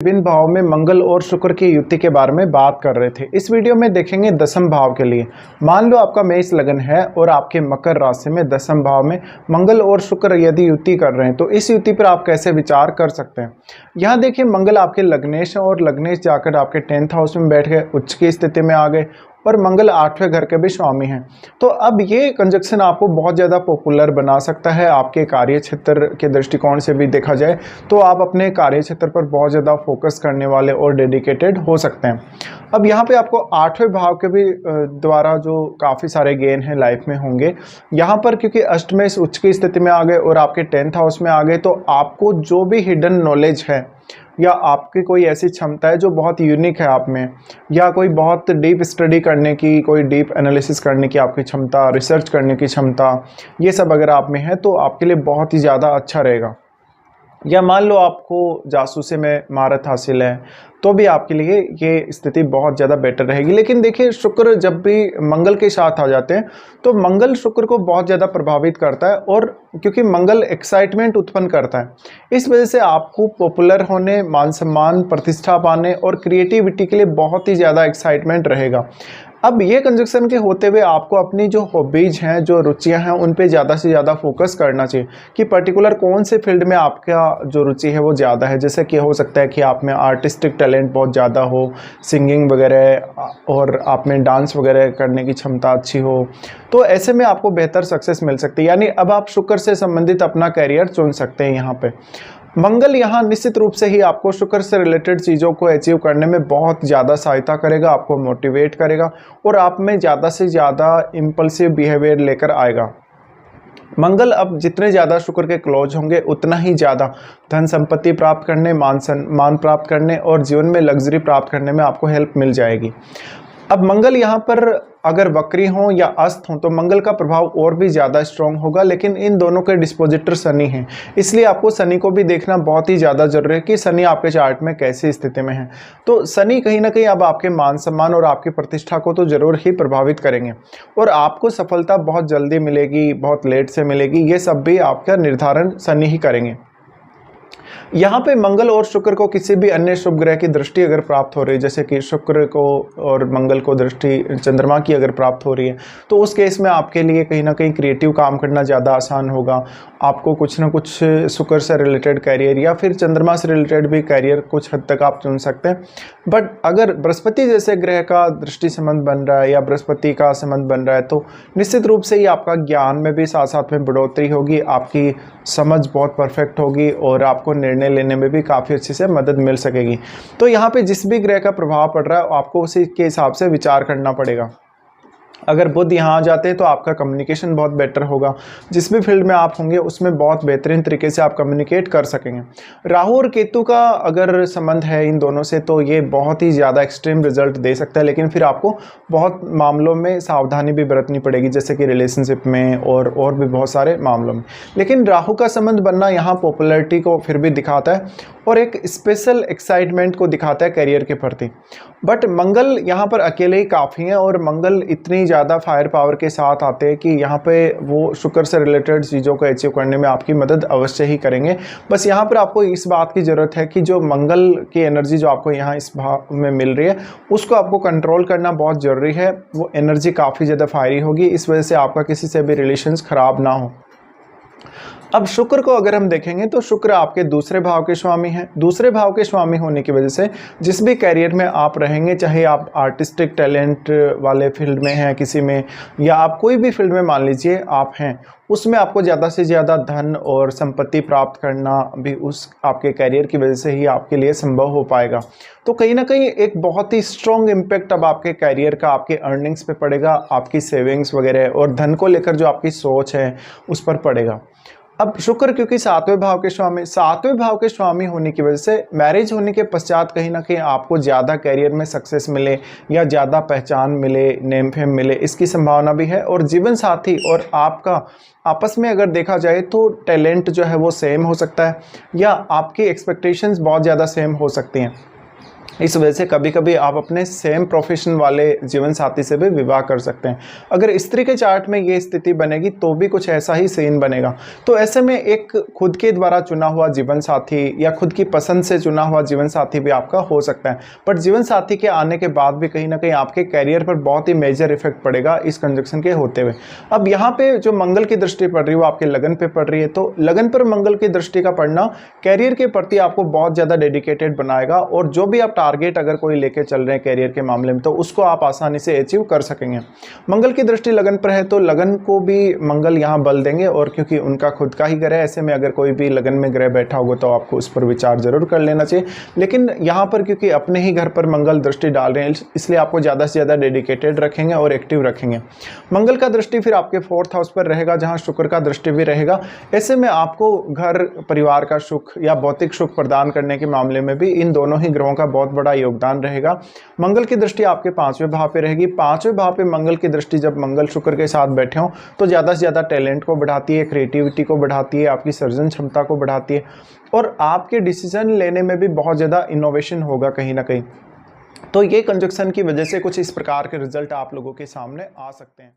विभिन्न भाव में मंगल और शुक्र की युति के बारे में बात कर रहे थे। इस वीडियो में देखेंगे दसम भाव के लिए। मान लो आपका मेष लगन है और आपके मकर राशि में दसम भाव में मंगल और शुक्र यदि युति कर रहे हैं तो इस युति पर आप कैसे विचार कर सकते हैं। यहाँ देखिए, मंगल आपके लग्नेश है और लग्नेश जाकर आपके 10th हाउस में बैठ गए, उच्च की स्थिति में आ गए और मंगल 8वें घर के भी स्वामी हैं। तो अब ये कंजक्शन आपको बहुत ज़्यादा पॉपुलर बना सकता है। आपके कार्य क्षेत्र के दृष्टिकोण से भी देखा जाए तो आप अपने कार्य क्षेत्र पर बहुत ज़्यादा फोकस करने वाले और डेडिकेटेड हो सकते हैं। अब यहाँ पे आपको 8वें भाव के भी द्वारा जो काफ़ी सारे गेन हैं लाइफ में होंगे। यहाँ पर क्योंकि अष्टमेश उच्च की स्थिति में आ गए और आपके 10th हाउस में आ गए तो आपको जो भी हिडन नॉलेज है या आपकी कोई ऐसी क्षमता है जो बहुत यूनिक है आप में, या कोई बहुत डीप स्टडी करने की, कोई डीप एनालिसिस करने की आपकी क्षमता, रिसर्च करने की क्षमता, ये सब अगर आप में है तो आपके लिए बहुत ही ज़्यादा अच्छा रहेगा। या मान लो आपको जासूसी में महारत हासिल है तो भी आपके लिए ये स्थिति बहुत ज़्यादा बेटर रहेगी। लेकिन देखिए, शुक्र जब भी मंगल के साथ आ जाते हैं तो मंगल शुक्र को बहुत ज़्यादा प्रभावित करता है, और क्योंकि मंगल एक्साइटमेंट उत्पन्न करता है, इस वजह से आपको पॉपुलर होने, मान सम्मान, प्रतिष्ठा पाने और क्रिएटिविटी के लिए बहुत ही ज़्यादा एक्साइटमेंट रहेगा। अब ये कंजक्शन के होते हुए आपको अपनी जो हॉबीज़ हैं, जो रुचियां हैं, उन पे ज़्यादा से ज़्यादा फोकस करना चाहिए कि पर्टिकुलर कौन से फील्ड में आपका जो रुचि है वो ज़्यादा है। जैसे कि हो सकता है कि आप में आर्टिस्टिक टैलेंट बहुत ज़्यादा हो, सिंगिंग वगैरह, और आप में डांस वगैरह करने की क्षमता अच्छी हो, तो ऐसे में आपको बेहतर सक्सेस मिल सकती है। यानी अब आप शुक्र से संबंधित अपना कैरियर चुन सकते हैं। यहाँ पे मंगल यहाँ निश्चित रूप से ही आपको शुक्र से रिलेटेड चीज़ों को अचीव करने में बहुत ज़्यादा सहायता करेगा, आपको मोटिवेट करेगा और आप में ज़्यादा से ज़्यादा इम्पल्सिव बिहेवियर लेकर आएगा। मंगल अब जितने ज़्यादा शुक्र के क्लोज होंगे उतना ही ज़्यादा धन संपत्ति प्राप्त करने, मान प्राप्त करने और जीवन में लग्जरी प्राप्त करने में आपको हेल्प मिल जाएगी। अब मंगल यहाँ पर अगर वक्री हों या अस्त हों तो मंगल का प्रभाव और भी ज़्यादा स्ट्रॉन्ग होगा, लेकिन इन दोनों के डिस्पोजिटर शनि हैं, इसलिए आपको शनि को भी देखना बहुत ही ज़्यादा जरूरी है कि शनि आपके चार्ट में कैसी स्थिति में है। तो शनि कहीं ना कहीं अब आपके मान सम्मान और आपकी प्रतिष्ठा को तो ज़रूर ही प्रभावित करेंगे और आपको सफलता बहुत जल्दी मिलेगी, बहुत लेट से मिलेगी, ये सब भी आपका निर्धारण शनि ही करेंगे। यहाँ पे मंगल और शुक्र को किसी भी अन्य शुभ ग्रह की दृष्टि अगर प्राप्त हो रही है, जैसे कि शुक्र को और मंगल को दृष्टि चंद्रमा की अगर प्राप्त हो रही है, तो उस केस में आपके लिए कहीं ना कहीं क्रिएटिव काम करना ज़्यादा आसान होगा। आपको कुछ ना कुछ शुक्र से रिलेटेड कैरियर या फिर चंद्रमा से रिलेटेड भी कैरियर कुछ हद तक आप चुन सकते हैं। बट अगर बृहस्पति जैसे ग्रह का दृष्टि संबंध बन रहा है या बृहस्पति का संबंध बन रहा है तो निश्चित रूप से ही आपका ज्ञान में भी साथ साथ में बढ़ोतरी होगी, आपकी समझ बहुत परफेक्ट होगी और आपको निर्णय लेने में भी काफ़ी अच्छे से मदद मिल सकेगी। तो यहाँ पे जिस भी ग्रह का प्रभाव पड़ रहा है आपको उसी के हिसाब से विचार करना पड़ेगा। अगर बुध यहाँ आ जाते हैं तो आपका कम्युनिकेशन बहुत बेटर होगा, जिस भी फील्ड में आप होंगे उसमें बहुत बेहतरीन तरीके से आप कम्युनिकेट कर सकेंगे। राहु और केतु का अगर संबंध है इन दोनों से तो ये बहुत ही ज़्यादा एक्सट्रीम रिजल्ट दे सकता है, लेकिन फिर आपको बहुत मामलों में सावधानी भी बरतनी पड़ेगी, जैसे कि रिलेशनशिप में और भी बहुत सारे मामलों में। लेकिन राहु का संबंध बनना यहाँ पॉपुलैरिटी को फिर भी दिखाता है और एक स्पेशल एक्साइटमेंट को दिखाता है करियर के प्रति। बट मंगल यहाँ पर अकेले ही काफ़ी हैं और मंगल इतनी ज़्यादा फायर पावर के साथ आते हैं कि यहाँ पे वो शुक्र से रिलेटेड चीज़ों को अचीव करने में आपकी मदद अवश्य ही करेंगे। बस यहाँ पर आपको इस बात की ज़रूरत है कि जो मंगल की एनर्जी जो आपको यहाँ इस भाव में मिल रही है उसको आपको कंट्रोल करना बहुत ज़रूरी है। वो एनर्जी काफ़ी ज़्यादा फायरी होगी, इस वजह से आपका किसी से भी रिलेशंस ख़राब ना हो। अब शुक्र को अगर हम देखेंगे तो शुक्र आपके दूसरे भाव के स्वामी हैं। दूसरे भाव के स्वामी होने की वजह से जिस भी कैरियर में आप रहेंगे, चाहे आप आर्टिस्टिक टैलेंट वाले फील्ड में हैं किसी में, या आप कोई भी फील्ड में मान लीजिए आप हैं, उसमें आपको ज़्यादा से ज़्यादा धन और संपत्ति प्राप्त करना भी उस आपके कैरियर की वजह से ही आपके लिए संभव हो पाएगा। तो कहीं ना कहीं एक बहुत ही स्ट्रॉन्ग इम्पैक्ट अब आपके कैरियर का आपके अर्निंग्स पे पड़ेगा, आपकी सेविंग्स वगैरह और धन को लेकर जो आपकी सोच है उस पर पड़ेगा। अब शुक्र क्योंकि सातवें भाव के स्वामी होने की वजह से मैरिज होने के पश्चात कहीं ना कहीं आपको ज़्यादा कैरियर में सक्सेस मिले या ज़्यादा पहचान मिले, नेम फेम मिले, इसकी संभावना भी है। और जीवन साथी और आपका आपस में अगर देखा जाए तो टैलेंट जो है वो सेम हो सकता है या आपकी एक्सपेक्टेशंस बहुत ज़्यादा सेम हो सकती हैं। इस वजह से कभी कभी आप अपने सेम प्रोफेशन वाले जीवन साथी से भी विवाह कर सकते हैं। अगर स्त्री के चार्ट में ये स्थिति बनेगी तो भी कुछ ऐसा ही सीन बनेगा। तो ऐसे में एक खुद के द्वारा चुना हुआ जीवन साथी या खुद की पसंद से चुना हुआ जीवन साथी भी आपका हो सकता है। बट जीवन साथी के आने के बाद भी कहीं ना कहीं आपके कैरियर पर बहुत ही मेजर इफेक्ट पड़ेगा इस कंजक्शन के होते हुए। अब यहाँ पे जो मंगल की दृष्टि पड़ रही है वो आपके लगन पे पड़ रही है, तो लगन पर मंगल की दृष्टि का पड़ना कैरियर के प्रति आपको बहुत ज़्यादा डेडिकेटेड बनाएगा, और जो भी आप टारगेट अगर कोई लेके चल रहे हैं कैरियर के मामले में तो उसको आप आसानी से अचीव कर सकेंगे। मंगल की दृष्टि लगन पर है तो लगन को भी मंगल यहाँ बल देंगे, और क्योंकि उनका खुद का ही ग्रह है, ऐसे में अगर कोई भी लगन में ग्रह बैठा होगा तो आपको उस पर विचार जरूर कर लेना चाहिए। लेकिन यहाँ पर क्योंकि अपने ही घर पर मंगल दृष्टि डाल रहे हैं इसलिए आपको ज़्यादा से ज़्यादा डेडिकेटेड रखेंगे और एक्टिव रखेंगे। मंगल का दृष्टि फिर आपके 4th हाउस पर रहेगा जहाँ शुक्र का दृष्टि भी रहेगा। ऐसे में आपको घर परिवार का सुख या भौतिक सुख प्रदान करने के मामले में भी इन दोनों ही ग्रहों का बहुत बड़ा योगदान रहेगा। मंगल की दृष्टि आपके 5वें भाव पे रहेगी। 5वें भाव पे मंगल की दृष्टि जब मंगल शुक्र के साथ बैठे हों तो ज़्यादा से ज़्यादा टैलेंट को बढ़ाती है, क्रिएटिविटी को बढ़ाती है, आपकी सर्जन क्षमता को बढ़ाती है, और आपके डिसीजन लेने में भी बहुत ज़्यादा इनोवेशन होगा कहीं ना कहीं। तो ये कंजक्शन की वजह से कुछ इस प्रकार के रिजल्ट आप लोगों के सामने आ सकते हैं।